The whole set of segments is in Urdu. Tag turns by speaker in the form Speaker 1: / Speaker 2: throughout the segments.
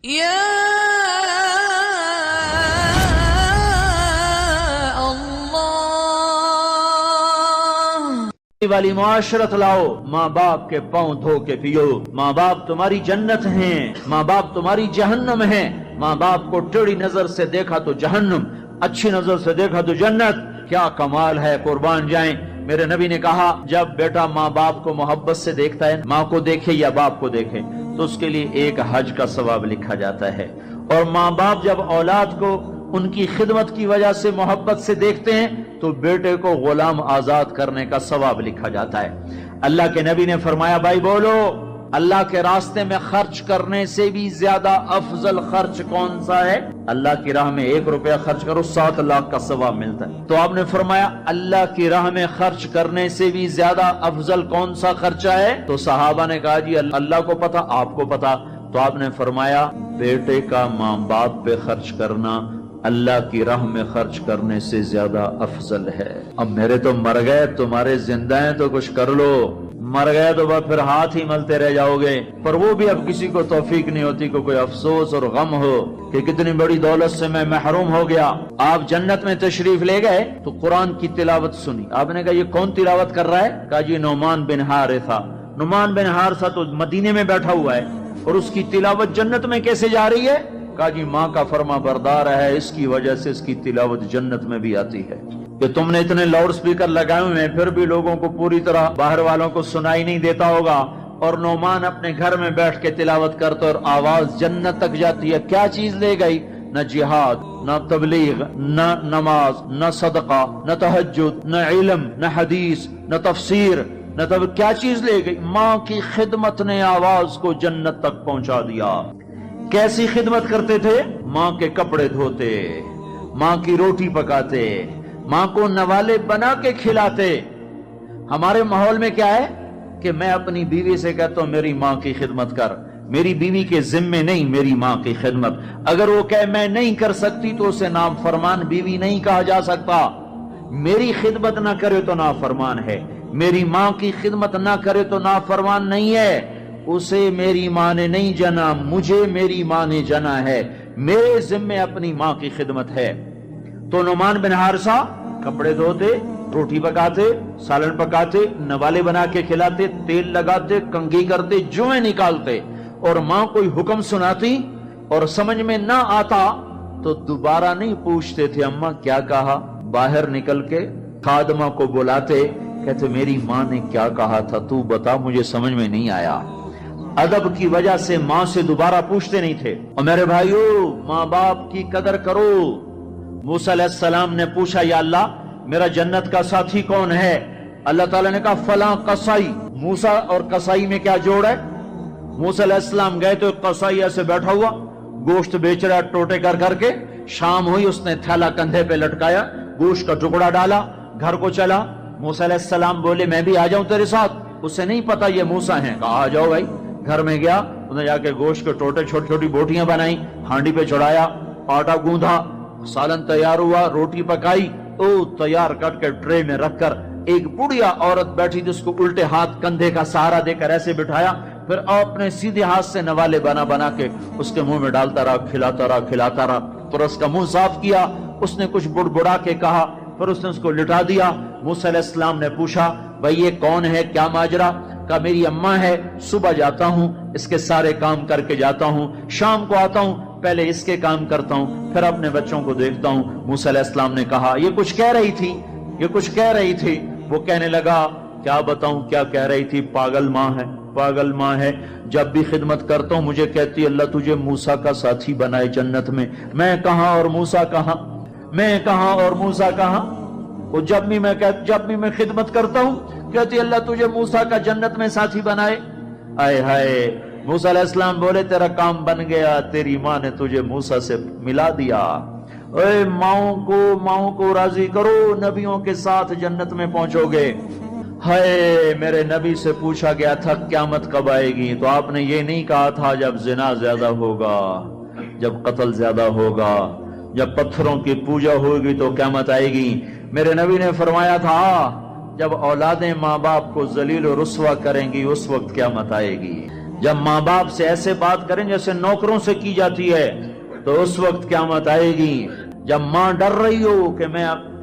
Speaker 1: یا
Speaker 2: والی معاشرت لاؤ، ماں باپ کے پاؤں دھو کے پیو۔ ماں باپ تمہاری جنت ہیں، ماں باپ تمہاری جہنم ہیں۔ ماں باپ کو ٹیڑھی نظر سے دیکھا تو جہنم، اچھی نظر سے دیکھا تو جنت۔ کیا کمال ہے، قربان جائیں۔ میرے نبی نے کہا جب بیٹا ماں باپ کو محبت سے دیکھتا ہے، ماں کو دیکھے یا باپ کو دیکھے، تو اس کے لیے ایک حج کا ثواب لکھا جاتا ہے۔ اور ماں باپ جب اولاد کو ان کی خدمت کی وجہ سے محبت سے دیکھتے ہیں تو بیٹے کو غلام آزاد کرنے کا ثواب لکھا جاتا ہے۔ اللہ کے نبی نے فرمایا بھائی بولو، اللہ کے راستے میں خرچ کرنے سے بھی زیادہ افضل خرچ کون سا ہے؟ اللہ کی راہ میں 1 روپیہ خرچ کرو 7 لاکھ کا ثواب ملتا ہے۔ تو آپ نے فرمایا اللہ کی راہ میں خرچ کرنے سے بھی زیادہ افضل کون سا خرچہ ہے؟ تو صحابہ نے کہا جی اللہ کو پتا، آپ کو پتا۔ تو آپ نے فرمایا بیٹے کا ماں باپ پہ خرچ کرنا اللہ کی راہ میں خرچ کرنے سے زیادہ افضل ہے۔ اب میرے تو مر گئے، تمہارے زندہ ہیں تو کچھ کر لو، مر گئے تو پھر ہاتھ ہی ملتے رہ جاؤ گے۔ پر وہ بھی اب کسی کو توفیق نہیں ہوتی کہ کوئی افسوس اور غم ہو کہ کتنی بڑی دولت سے میں محروم ہو گیا۔ آپ جنت میں تشریف لے گئے تو قرآن کی تلاوت سنی۔ آپ نے کہا یہ کون تلاوت کر رہا ہے؟ کہا جی نعمان بن حارثہ۔ نعمان بن حارثہ تو مدینے میں بیٹھا ہوا ہے اور اس کی تلاوت جنت میں کیسے جا رہی ہے؟ کہا جی ماں کا فرما بردار ہے، اس کی وجہ سے اس کی تلاوت جنت میں بھی آتی ہے۔ کہ تم نے اتنے لاؤڈ سپیکر لگائے ہوئے ہیں پھر بھی لوگوں کو پوری طرح باہر والوں کو سنائی نہیں دیتا ہوگا، اور نعمان اپنے گھر میں بیٹھ کے تلاوت کرتا اور آواز جنت تک جاتی ہے۔ کیا چیز لے گئی؟ نہ جہاد، نہ تبلیغ، نہ نماز، نہ صدقہ، نہ تہجد، نہ علم، نہ حدیث، نہ تفسیر، نہ کیا چیز لے گئی؟ ماں کی خدمت نے آواز کو جنت تک پہنچا دیا۔ کیسی خدمت کرتے تھے؟ ماں کے کپڑے دھوتے، ماں کی روٹی پکاتے، ماں کو نوالے بنا کے کھلاتے۔ ہمارے ماحول میں کیا ہے کہ میں اپنی بیوی سے کہتا ہوں میری ماں کی خدمت کر، میری بیوی کے ذمے نہیں میری ماں کی خدمت۔ اگر وہ کہے میں نہیں کر سکتی تو اسے نافرمان بیوی نہیں کہا جا سکتا۔ میری خدمت نہ کرے تو نافرمان ہے، میری ماں کی خدمت نہ کرے تو نافرمان نہیں ہے۔ اسے میری ماں نے نہیں جنا، مجھے میری ماں نے جنا ہے، میرے ذمے اپنی ماں کی خدمت ہے۔ تو نعمان بن حارثہ کپڑے دھوتے، روٹی پکاتے، سالن پکاتے، نوالے بنا کے کھلاتے، تیل لگاتے، کنگھی کرتے، جوئیں نکالتے، اور ماں کوئی حکم سناتی اور سمجھ میں نہ آتا تو دوبارہ نہیں پوچھتے تھے اماں کیا کہا، باہر نکل کے خادمہ کو بلاتے، کہتے میری ماں نے کیا کہا تھا تو بتا، مجھے سمجھ میں نہیں آیا۔ ادب کی وجہ سے ماں سے دوبارہ پوچھتے نہیں تھے۔ اور میرے بھائیو ماں باپ کی قدر کرو۔ موسیٰ علیہ السلام نے پوچھا یا اللہ میرا جنت کا ساتھی کون ہے؟ اللہ تعالیٰ نے کہا فلاں قصائی۔ موسیٰ اور قصائی میں کیا جوڑ ہے؟ موسیٰ علیہ السلام گئے تو ایک قصائی ایسے بیٹھا ہوا گوشت بیچ رہا ٹوٹے کر کر کے۔ شام ہوئی اس نے تھیلا کندھے پہ لٹکایا، گوشت کا ٹکڑا ڈالا، گھر کو چلا۔ موسیٰ علیہ السلام بولے میں بھی آ جاؤں تیرے ساتھ؟ اسے نہیں پتا یہ موسیٰ ہیں۔ کہا آ جاؤ بھائی۔ گھر میں گیا، انہیں جا کے گوشت کے ٹوٹے چھوٹی چھوٹی بوٹیاں بنائی، ہانڈی پہ چڑھایا، آٹا گوندھا، سالن تیار ہوا، روٹی پکائی، تیار کر کے ٹرے میں رکھ کر ایک بڑھیا عورت بیٹھی جس کو الٹے ہاتھ کندھے کا سہارا دے کر ایسے بٹھایا، پھر اپنے سیدھے ہاتھ سے نوالے بنا بنا کے اس کے منہ میں ڈالتا رہا، کھلاتا رہا، پھر اس کا منہ صاف کیا، اس نے کچھ بڑبڑا کے کہا، پھر اس نے اس کو لٹا دیا۔ موسیٰ علیہ السلام نے پوچھا بھائی یہ کون ہے، کیا ماجرا؟ کہا میری اماں ہے، صبح جاتا ہوں اس کے سارے کام کر کے جاتا ہوں، شام کو آتا ہوں پہلے اس کے کام کرتا ہوں پھر اپنے بچوں کو دیکھتا ہوں۔ موسیٰ علیہ السلام نے کہا یہ کچھ کہہ رہی تھی۔ وہ کہنے لگا کیا بتاؤں کیا کہہ رہی تھی؟ پاگل ماں ہے، جب بھی خدمت کرتا ہوں مجھے کہتی اللہ تجھے موسیٰ کا ساتھی بنائے جنت میں۔ میں کہاں اور موسیٰ کہاں؟ وہ جب بھی میں خدمت کرتا ہوں کہتی اللہ تجھے موسیٰ کا جنت میں ساتھی بنائے۔ آئے ہائے، موسیٰ علیہ السلام بولے تیرا کام بن گیا، تیری ماں نے تجھے موسیٰ سے ملا دیا۔ اے ماؤں کو راضی کرو، نبیوں کے ساتھ جنت میں پہنچو گے۔ ہائے میرے نبی سے پوچھا گیا تھا قیامت کب آئے گی تو آپ نے یہ نہیں کہا تھا جب زنا زیادہ ہوگا، جب قتل زیادہ ہوگا، جب پتھروں کی پوجا ہوگی تو قیامت آئے گی۔ میرے نبی نے فرمایا تھا جب اولادیں ماں باپ کو ذلیل و رسوا کریں گی اس وقت قیامت آئے گی۔ جب ماں باپ سے ایسے بات کریں جیسے نوکروں سے کی جاتی ہے تو اس وقت قیامت آئے گی. جب ماں ڈر رہی ہو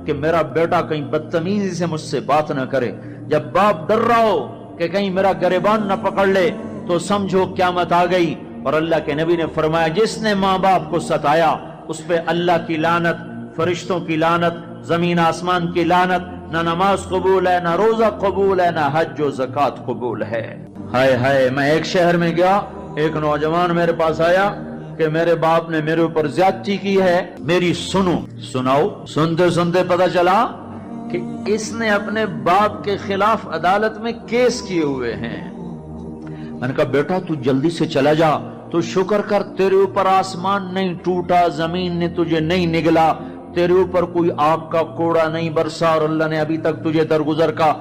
Speaker 2: کہ میرا بیٹا کہیں بدتمیزی سے مجھ سے بات نہ کرے، جب باپ ڈر رہا ہو کہ کہیں میرا گریبان نہ پکڑ لے، تو سمجھو قیامت آ گئی. اور اللہ کے نبی نے فرمایا جس نے ماں باپ کو ستایا اس پہ اللہ کی لعنت، فرشتوں کی لعنت، زمین آسمان کی لعنت، نہ نماز قبول ہے، نہ روزہ قبول ہے، نہ حج و زکوٰۃ قبول ہے. ہائے ہائے، میں ایک شہر میں گیا، ایک نوجوان میرے پاس آیا کہ میرے باپ نے میرے اوپر زیادتی کی ہے، میری سناؤ. سنتے سنتے پتہ چلا کہ اس نے اپنے باپ کے خلاف عدالت میں کیس کیے ہوئے ہیں. میں نے کہا بیٹا تو جلدی سے چلا جا، تو شکر کر تیرے اوپر آسمان نہیں ٹوٹا، زمین نے تجھے نہیں نگلا، تیرے اوپر کوئی آگ کا کوڑا نہیں برسا، اور اللہ نے ابھی تک تجھے درگزر کا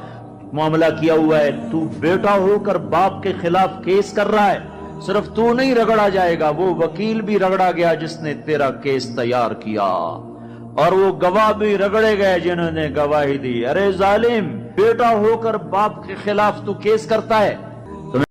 Speaker 2: معاملہ کیا ہوا ہے. تو بیٹا ہو کر باپ کے خلاف کیس کر رہا ہے. صرف تو نہیں رگڑا جائے گا، وہ وکیل بھی رگڑا گیا جس نے تیرا کیس تیار کیا، اور وہ گواہ بھی رگڑے گئے جنہوں نے گواہی دی. ارے ظالم، بیٹا ہو کر باپ کے خلاف تو کیس کرتا ہے.